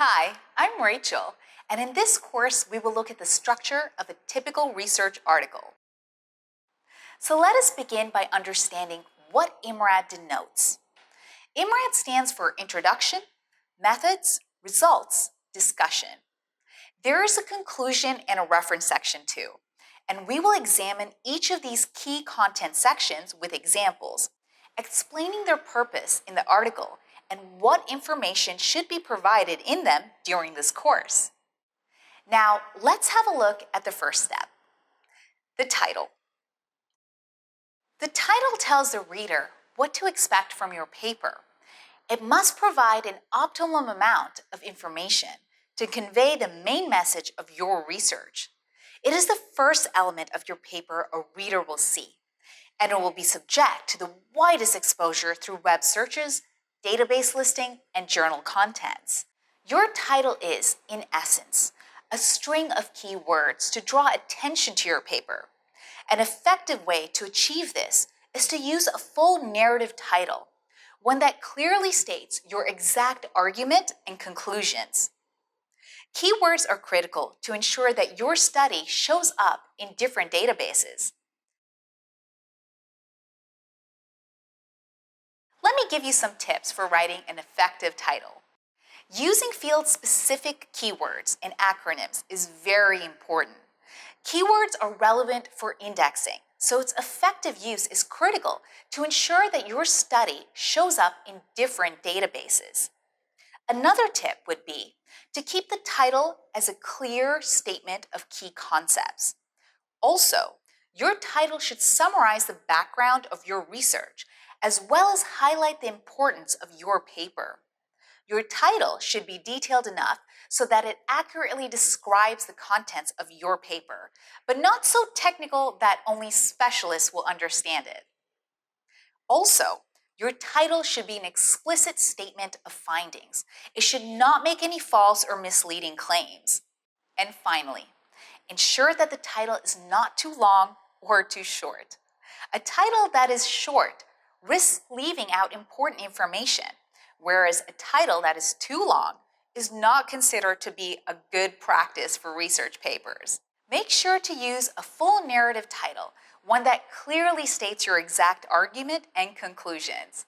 Hi, I'm Rachel, and in this course we will look at the structure of a typical research article. So let us begin by understanding what IMRaD denotes. IMRaD stands for Introduction, Methods, Results, Discussion. There is a conclusion and a reference section too, and we will examine each of these key content sections with examples, explaining their purpose in the article and what information should be provided in them during this course. Now, let's have a look at the first step, the title. The title tells the reader what to expect from your paper. It must provide an optimum amount of information to convey the main message of your research. It is the first element of your paper a reader will see, and it will be subject to the widest exposure through web searches, database listing, and journal contents. Your title is, in essence, a string of keywords to draw attention to your paper. An effective way to achieve this is to use a full narrative title, one that clearly states your exact argument and conclusions. Keywords are critical to ensure that your study shows up in different databases. Let me give you some tips for writing an effective title. Using field-specific keywords and acronyms is very important. Keywords are relevant for indexing, so its effective use is critical to ensure that your study shows up in different databases. Another tip would be to keep the title as a clear statement of key concepts. Also, your title should summarize the background of your research as well as highlight the importance of your paper. Your title should be detailed enough so that it accurately describes the contents of your paper, but not so technical that only specialists will understand it. Also, your title should be an explicit statement of findings. It should not make any false or misleading claims. And finally, ensure that the title is not too long or too short. A title that is short risks leaving out important information, whereas a title that is too long is not considered to be a good practice for research papers. Make sure to use a full narrative title, one that clearly states your exact argument and conclusions.